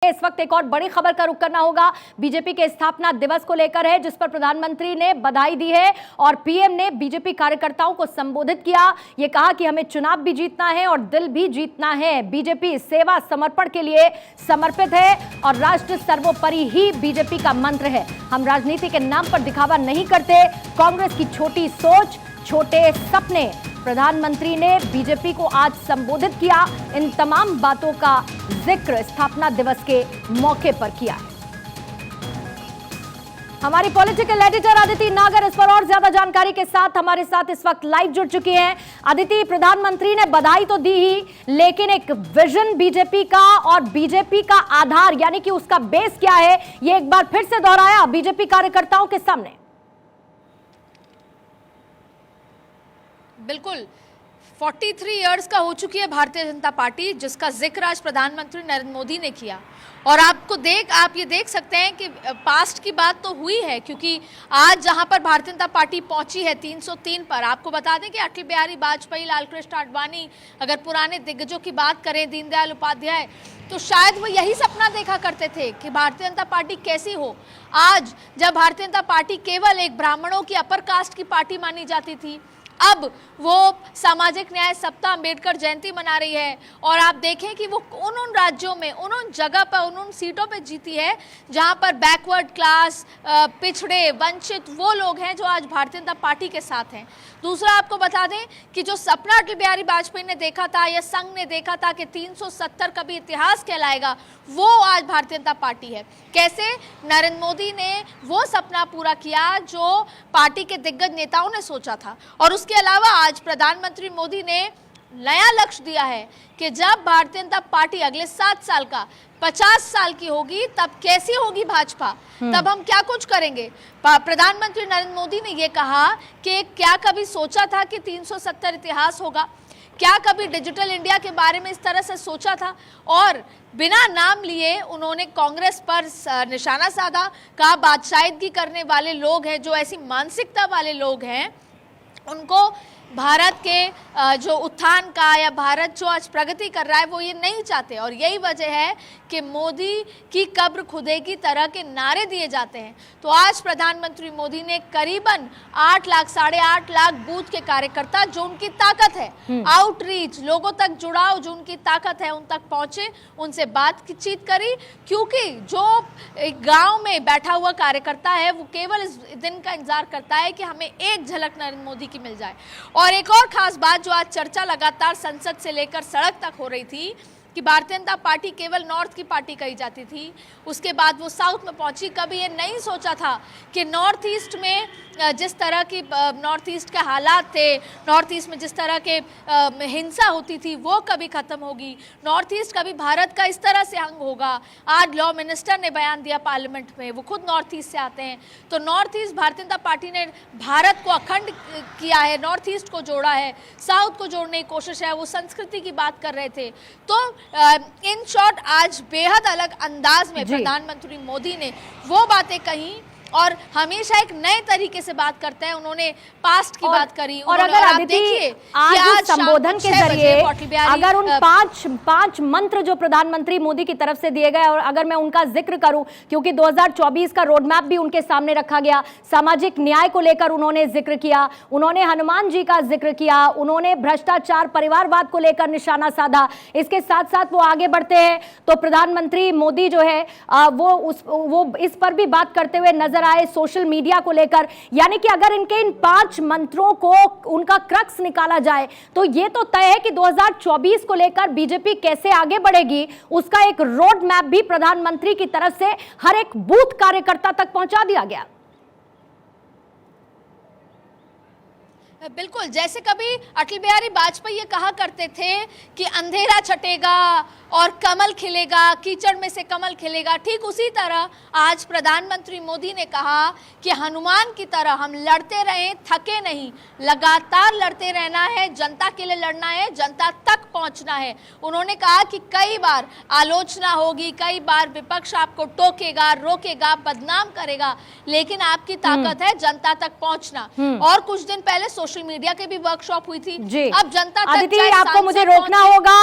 इस वक्त एक और बड़ी खबर का रुख करना होगा। बीजेपी के स्थापना दिवस को लेकर है, जिस पर प्रधानमंत्री ने बधाई दी है और पीएम ने बीजेपी कार्यकर्ताओं को संबोधित किया। ये कहा कि हमें चुनाव भी जीतना है और दिल भी जीतना है। बीजेपी सेवा समर्पण के लिए समर्पित है और राष्ट्र सर्वोपरि ही बीजेपी का मंत्र है। हम राजनीति के नाम पर दिखावा नहीं करते। कांग्रेस की छोटी सोच, छोटे सपने। प्रधानमंत्री ने बीजेपी को आज संबोधित किया। इन तमाम बातों का जिक्र स्थापना दिवस के मौके पर किया है। हमारी पॉलिटिकल एडिटर अदिति नागर इस पर और ज्यादा जानकारी के साथ हमारे साथ इस वक्त लाइव जुड़ चुकी हैं। अदिति, प्रधानमंत्री ने बधाई तो दी ही, लेकिन एक विजन बीजेपी का और बीजेपी का आधार यानी कि उसका बेस क्या है, ये एक बार फिर से दोहराया बीजेपी कार्यकर्ताओं के सामने। बिल्कुल 43 इयर्स का हो चुकी है भारतीय जनता पार्टी, जिसका जिक्र आज प्रधानमंत्री नरेंद्र मोदी ने किया। और आप ये देख सकते हैं कि पास्ट की बात तो हुई है, क्योंकि आज जहां पर भारतीय जनता पार्टी पहुंची है 303 पर। आपको बता दें कि अटल बिहारी वाजपेयी, लालकृष्ण आडवाणी, अगर पुराने दिग्गजों की बात करें, दीनदयाल उपाध्याय, तो शायद वो यही सपना देखा करते थे कि भारतीय जनता पार्टी कैसी हो। आज जब भारतीय जनता पार्टी केवल एक ब्राह्मणों की अपर कास्ट की पार्टी मानी जाती थी, अब वो सामाजिक न्याय सप्ताह, अम्बेडकर जयंती मना रही है। और आप देखें कि वो उन राज्यों में, उन जगह पर, उन सीटों पे जीती है जहां पर बैकवर्ड क्लास, पिछड़े, वंचित वो लोग हैं जो आज भारतीय जनता पार्टी के साथ हैं। दूसरा, आपको बता दें कि जो सपना अटल बिहारी वाजपेयी ने देखा था या संघ ने देखा था कि 370 कभी इतिहास कहलाएगा, वो आज भारतीय जनता पार्टी है। कैसे नरेंद्र मोदी ने वो सपना पूरा किया जो पार्टी के दिग्गज नेताओं ने सोचा था। और उसके अलावा आज प्रधानमंत्री मोदी ने नया लक्ष्य दिया है कि जब भारतीय जनता पार्टी अगले 7 साल का 50 साल की होगी, तब कैसी होगी भाजपा, तब हम क्या कुछ करेंगे। प्रधानमंत्री नरेंद्र मोदी ने ये कहा कि क्या कभी सोचा था कि 370 इतिहास होगा, क्या कभी डिजिटल इंडिया के बारे में इस तरह से सोचा था। और बिना नाम लिए उन्होंने कांग्रेस पर निशाना साधा, कहा बादशाहिदगी करने वाले लोग हैं, जो ऐसी मानसिकता वाले लोग हैं, उनको भारत के जो उत्थान का या भारत जो आज प्रगति कर रहा है वो ये नहीं चाहते। और यही वजह है कि मोदी की कब्र खुदेगी तरह के नारे दिए जाते हैं। तो आज प्रधानमंत्री मोदी ने करीबन 8 लाख, 8.5 लाख बूथ के कार्यकर्ता, जो उनकी ताकत है, आउटरीच, लोगों तक जुड़ाव, जो उनकी ताकत है, उन तक पहुंचे, उनसे बातचीत करी। क्योंकि जो एक गाँव में बैठा हुआ कार्यकर्ता है वो केवल इस दिन का इंतजार करता है कि हमें एक झलक नरेंद्र मोदी की मिल जाए। और एक और खास बात जो आज चर्चा लगातार संसद से लेकर सड़क तक हो रही थी कि भारतीय जनता पार्टी केवल नॉर्थ की पार्टी कही जाती थी, उसके बाद वो साउथ में पहुंची। कभी ये नहीं सोचा था कि नॉर्थ ईस्ट में जिस तरह की नॉर्थ ईस्ट के हालात थे, नॉर्थ ईस्ट में जिस तरह के हिंसा होती थी, वो कभी खत्म होगी। नॉर्थ ईस्ट कभी भारत का इस तरह से अंग होगा। आज लॉ मिनिस्टर ने बयान दिया पार्लियामेंट में, वो खुद नॉर्थ ईस्ट से आते हैं। तो north east, Bharatiya Janata party ने भारत को अखंड किया है, नॉर्थ ईस्ट को जोड़ा है, साउथ को जोड़ने की कोशिश है। वो संस्कृति की बात कर रहे थे। तो इन शॉर्ट आज बेहद अलग अंदाज में प्रधानमंत्री मोदी ने वो बातें कही और हमेशा एक नए तरीके से बात करते हैं। उन्होंने पास्ट की बात करी। और अगर आप देखिए आज संबोधन के जरिए अगर उन पांच मंत्र जो प्रधानमंत्री मोदी की तरफ से दिए गए, और अगर मैं उनका जिक्र करूं, क्योंकि 2024 का रोड मैप भी उनके सामने रखा गया, सामाजिक न्याय को लेकर उन्होंने जिक्र किया, उन्होंने हनुमान जी का जिक्र किया, उन्होंने भ्रष्टाचार, परिवारवाद को लेकर निशाना साधा। इसके साथ साथ वो आगे बढ़ते हैं तो प्रधानमंत्री मोदी जो है वो इस पर भी बात करते हुए नजर आए सोशल मीडिया को लेकर। यानी कि अगर इनके इन 5 मंत्रों को उनका क्रक्स निकाला जाए तो ये तो तय है कि 2024 को लेकर बीजेपी कैसे आगे बढ़ेगी, उसका एक रोड मैप भी प्रधानमंत्री की तरफ से हर एक बूथ कार्यकर्ता तक पहुंचा दिया गया। बिल्कुल, जैसे कभी अटल बिहारी वाजपेयी ये कहा करते थे कि अंधेरा छटेगा और कमल खिलेगा, कीचड़ में से कमल खिलेगा, ठीक उसी तरह आज प्रधानमंत्री मोदी ने कहा कि हनुमान की तरह हम लड़ते रहें, थके नहीं, लगातार लड़ते रहना है, जनता के लिए लड़ना है, जनता तक पहुंचना है। उन्होंने कहा कि कई बार आलोचना होगी, कई बार विपक्ष आपको टोकेगा, रोकेगा, बदनाम करेगा, लेकिन आपकी ताकत है जनता तक पहुंचना। और कुछ दिन पहले सोशल मीडिया के भी वर्कशॉप हुई थी। अब जनता तक आपको मुझे रोकना होगा।